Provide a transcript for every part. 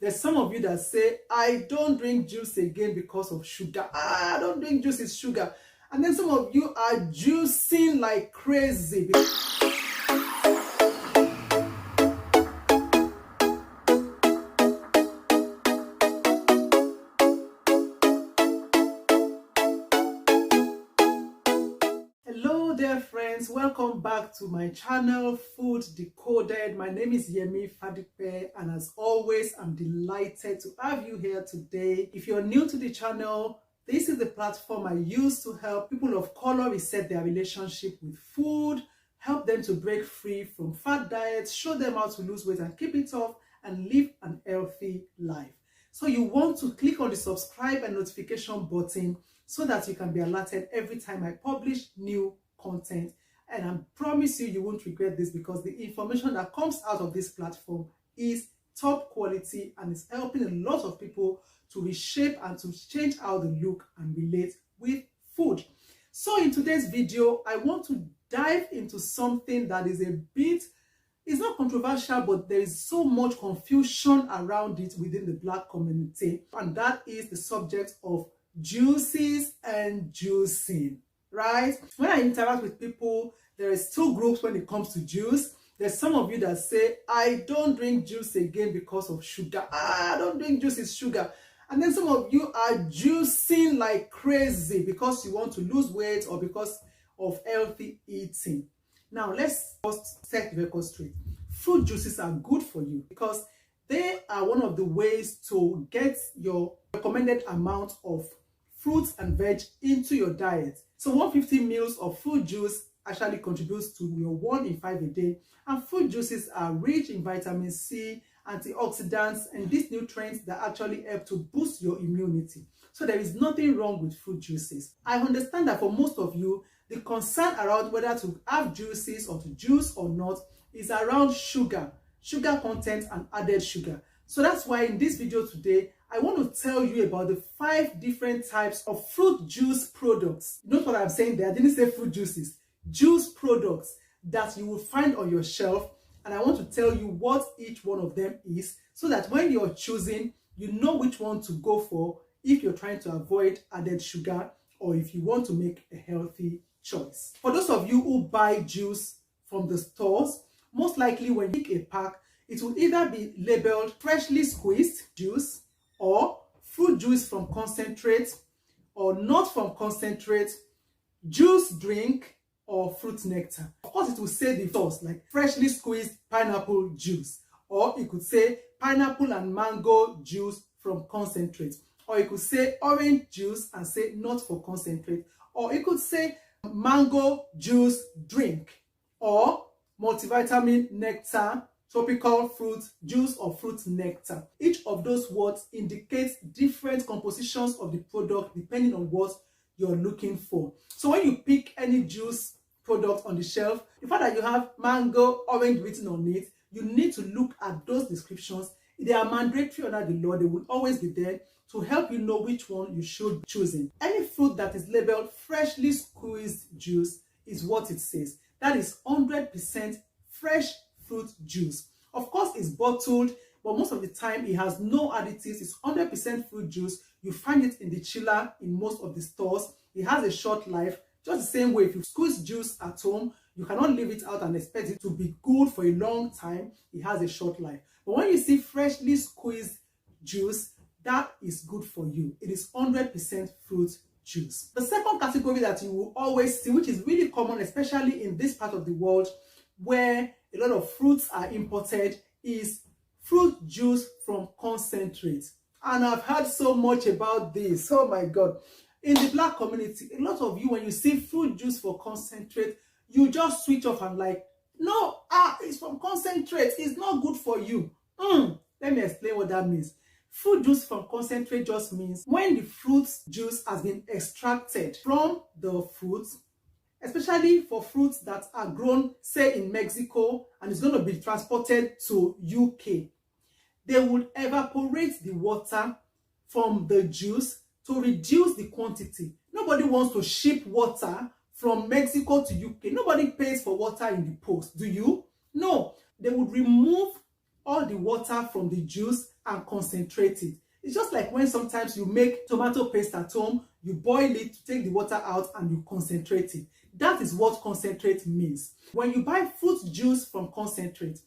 There's some of you that say, I don't drink juice again because of sugar. I don't drink juice, it's sugar. And then some of you are juicing like crazy. Hello there friends, welcome back to my channel Food Decoded. My name is Yemi Fadipe and as always I'm delighted to have you here today. If you're new to the channel, this is the platform I use to help people of color reset their relationship with food, help them to break free from fat diets, show them how to lose weight and keep it off, and live an healthy life. So you want to click on the subscribe and notification button so that you can be alerted every time I publish new content. And I promise you won't regret this because the information that comes out of this platform is top quality and is helping a lot of people to reshape and to change how they look and relate with food. So in today's video, I want to dive into something that is it's not controversial, but there is so much confusion around it within the Black community, and that is the subject of juices and juicing, right? When I interact with people, there is two groups when it comes to juice. There's some of you that say, I don't drink juice again because of sugar. I don't drink juice, it's sugar. And then some of you are juicing like crazy because you want to lose weight or because of healthy eating. Now, let's first set the record straight. Fruit juices are good for you because they are one of the ways to get your recommended amount of fruits and veg into your diet. So 150 ml of fruit juice actually contributes to your 1 in 5 a day. And fruit juices are rich in vitamin C, antioxidants, and these nutrients that actually help to boost your immunity. So there is nothing wrong with fruit juices. I understand that for most of you, the concern around whether to have juices or to juice or not is around sugar content and added sugar. So that's why in this video today, I want to tell you about the 5 different types of fruit juice products. Note what I'm saying there, I didn't say fruit juices. Juice products that you will find on your shelf, and I want to tell you what each one of them is so that when you're choosing, you know which one to go for if you're trying to avoid added sugar or if you want to make a healthy choice. For those of you who buy juice from the stores, most likely when you pick a pack, it will either be labeled freshly squeezed juice or fruit juice from concentrate or not from concentrate, juice drink, or fruit nectar. Of course, it will say the source, like freshly squeezed pineapple juice, or it could say pineapple and mango juice from concentrate, or it could say orange juice and say not for concentrate, or it could say mango juice drink, or multivitamin nectar, tropical fruit juice, or fruit nectar. Each of those words indicates different compositions of the product depending on what you're looking for. So when you pick any juice product on the shelf, the fact that you have mango, orange written on it, you need to look at those descriptions. They are mandatory under the law. They will always be there to help you know which one you should be choosing. Any fruit that is labeled freshly squeezed juice is what it says. That is 100% fresh fruit juice. Of course, it's bottled, but most of the time it has no additives. It's 100% fruit juice. You find it in the chiller in most of the stores. It has a short life. Just the same way, if you squeeze juice at home, you cannot leave it out and expect it to be good for a long time. It has a short life. But when you see freshly squeezed juice, that is good for you. It is 100% fruit juice. The second category that you will always see, which is really common, especially in this part of the world where a lot of fruits are imported, is fruit juice from concentrate. And I've heard so much about this. Oh my God. In the Black community, a lot of you, when you see fruit juice for concentrate, you just switch off and like, no, it's from concentrate. It's not good for you. Let me explain what that means. Fruit juice from concentrate just means when the fruit juice has been extracted from the fruit, especially for fruits that are grown, say, in Mexico, and it's going to be transported to UK. They will evaporate the water from the juice to reduce the quantity. Nobody wants to ship water from Mexico to UK. Nobody pays for water in the post, do you? No, they would remove all the water from the juice and concentrate it. It's just like when sometimes you make tomato paste at home, you boil it to take the water out and you concentrate it. That is what concentrate means. When you buy fruit juice from concentrate,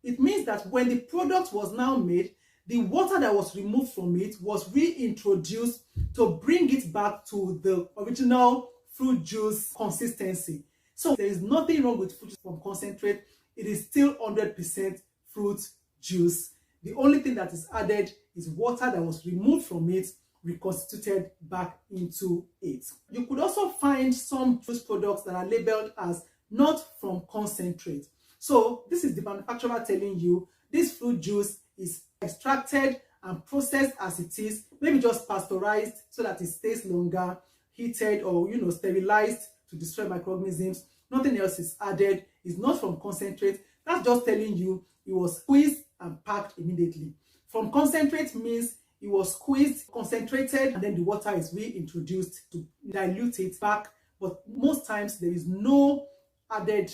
it means that when the product was now made, the water that was removed from it was reintroduced to bring it back to the original fruit juice consistency. So there is nothing wrong with fruit juice from concentrate. It is still 100% fruit juice. The only thing that is added is water that was removed from it, reconstituted back into it. You could also find some juice products that are labeled as not from concentrate. So this is the manufacturer telling you this fruit juice is extracted and processed as it is, maybe just pasteurized so that it stays longer, heated or sterilized to destroy microorganisms. Nothing else is added. It's not from concentrate. That's just telling you it was squeezed and packed immediately. From concentrate means it was squeezed, concentrated, and then the water is reintroduced to dilute it back. But most times there is no added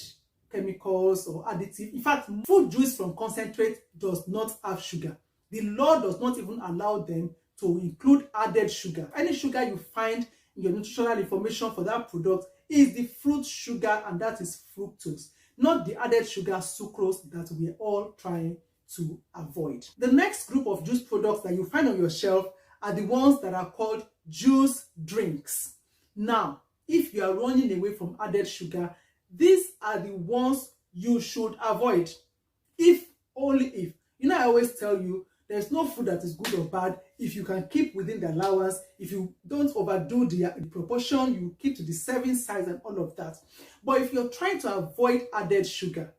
chemicals or additive. In fact, fruit juice from concentrate does not have sugar. The law does not even allow them to include added sugar. Any sugar you find in your nutritional information for that product is the fruit sugar, and that is fructose, not the added sugar sucrose that we're all trying to avoid. The next group of juice products that you find on your shelf are the ones that are called juice drinks. Now, if you are running away from added sugar, these are the ones you should avoid. If only if. I always tell you, there's no food that is good or bad if you can keep within the allowance, if you don't overdo the proportion, you keep to the serving size and all of that. But if you're trying to avoid added sugar,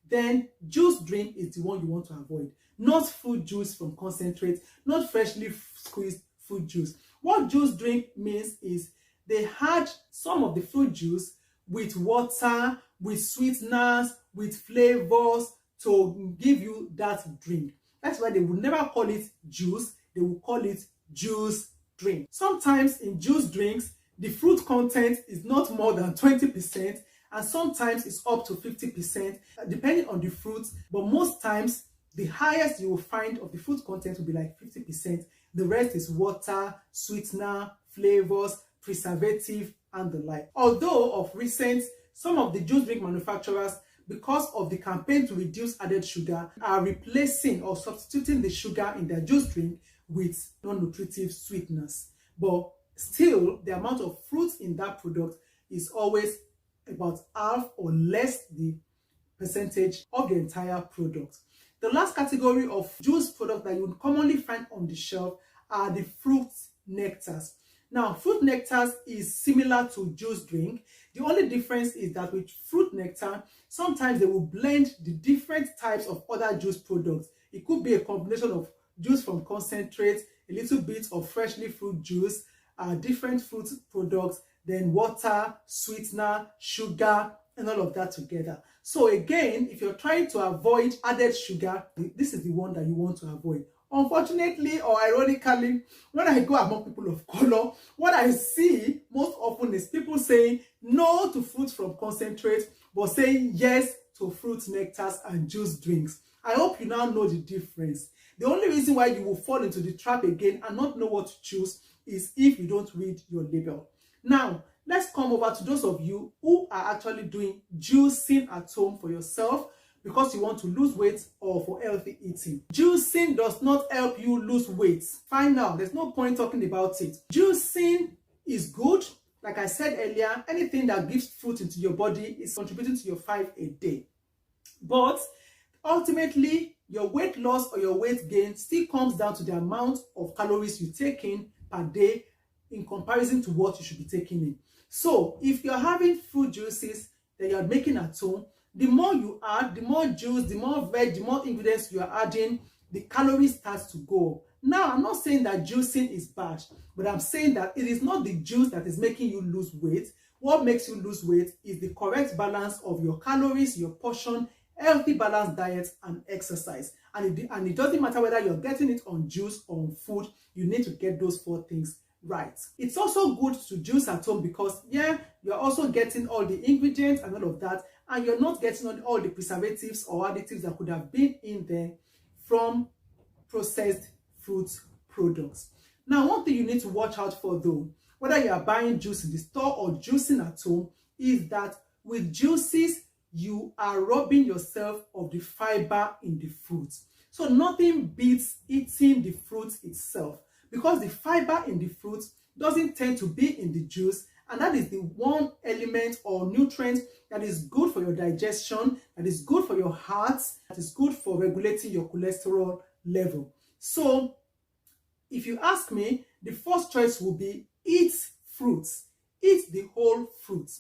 then juice drink is the one you want to avoid. Not fruit juice from concentrate, not freshly squeezed fruit juice. What juice drink means is they had some of the fruit juice with water, with sweeteners, with flavors to give you that drink. That's why they would never call it juice, they will call it juice drink. Sometimes in juice drinks, the fruit content is not more than 20%, and sometimes it's up to 50%, depending on the fruit. But most times, the highest you will find of the fruit content will be like 50%. The rest is water, sweetener, flavors, preservative, and the like. Although of recent, some of the juice drink manufacturers, because of the campaign to reduce added sugar, are replacing or substituting the sugar in their juice drink with non-nutritive sweeteners. But still, the amount of fruit in that product is always about half or less the percentage of the entire product. The last category of juice products that you would commonly find on the shelf are the fruit nectars. Now, fruit nectars is similar to juice drink. The only difference is that with fruit nectar, sometimes they will blend the different types of other juice products. It could be a combination of juice from concentrate, a little bit of freshly fruit juice, different fruit products, then water, sweetener, sugar, and all of that together. So again, if you're trying to avoid added sugar, this is the one that you want to avoid. Unfortunately or ironically, when I go among people of color, what I see most often is people saying no to fruit from concentrate, but saying yes to fruit nectars and juice drinks. I hope you now know the difference. The only reason why you will fall into the trap again and not know what to choose is if you don't read your label. Now, let's come over to those of you who are actually doing juicing at home for yourself because you want to lose weight or for healthy eating. Juicing does not help you lose weight. Fine now, there's no point talking about it. Juicing is good. Like I said earlier, anything that gives fruit into your body is contributing to your 5 a day. But ultimately, your weight loss or your weight gain still comes down to the amount of calories you take in per day in comparison to what you should be taking in. So if you're having fruit juices that you're making at home, the more you add, the more juice, the more veg, the more ingredients you are adding, the calories starts to go up. Now, I'm not saying that juicing is bad, but I'm saying that it is not the juice that is making you lose weight. What makes you lose weight is the correct balance of your calories, your portion, healthy balanced diet, and exercise. And it doesn't matter whether you're getting it on juice or on food, you need to get those 4 things right. It's also good to juice at home because, yeah, you're also getting all the ingredients and all of that, and you're not getting all the preservatives or additives that could have been in there from processed fruit products. Now, one thing you need to watch out for though, whether you are buying juice in the store or juicing at home, is that with juices, you are robbing yourself of the fiber in the fruit. So nothing beats eating the fruit itself, because the fiber in the fruit doesn't tend to be in the juice, and that is the one element or nutrient that is good for your digestion, that is good for your heart, that is good for regulating your cholesterol level. So if you ask me, the first choice will be eat fruits, eat the whole fruit.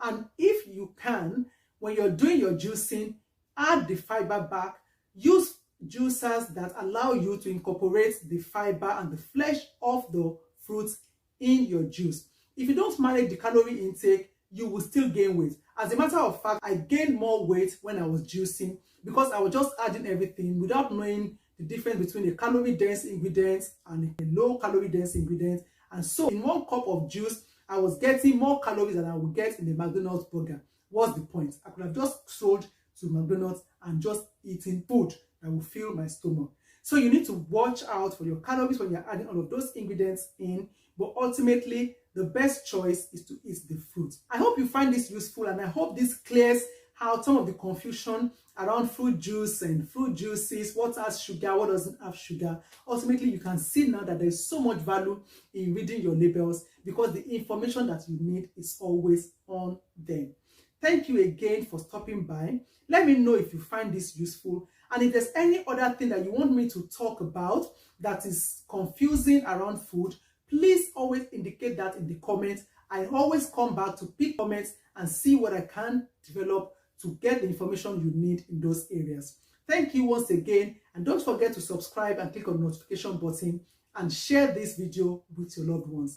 And if you can, when you're doing your juicing, add the fiber back. Use juicers that allow you to incorporate the fiber and the flesh of the fruits in your juice. If you don't manage the calorie intake, you will still gain weight. As a matter of fact, I gained more weight when I was juicing because I was just adding everything without knowing the difference between a calorie dense ingredient and a low calorie dense ingredient. And so in 1 cup of juice, I was getting more calories than I would get in a McDonald's burger. What's the point? I could have just sold to McDonald's and just eating food that will fill my stomach. So you need to watch out for your calories when you're adding all of those ingredients in, but ultimately the best choice is to eat the fruit. I hope you find this useful, and I hope this clears out some of the confusion around fruit juice and fruit juices, what has sugar, what doesn't have sugar. Ultimately, you can see now that there's so much value in reading your labels, because the information that you need is always on them. Thank you again for stopping by. Let me know if you find this useful, and if there's any other thing that you want me to talk about that is confusing around food, please always indicate that in the comments. I always come back to pick comments and see what I can develop to get the information you need in those areas. Thank you once again, and don't forget to subscribe and click on the notification button and share this video with your loved ones.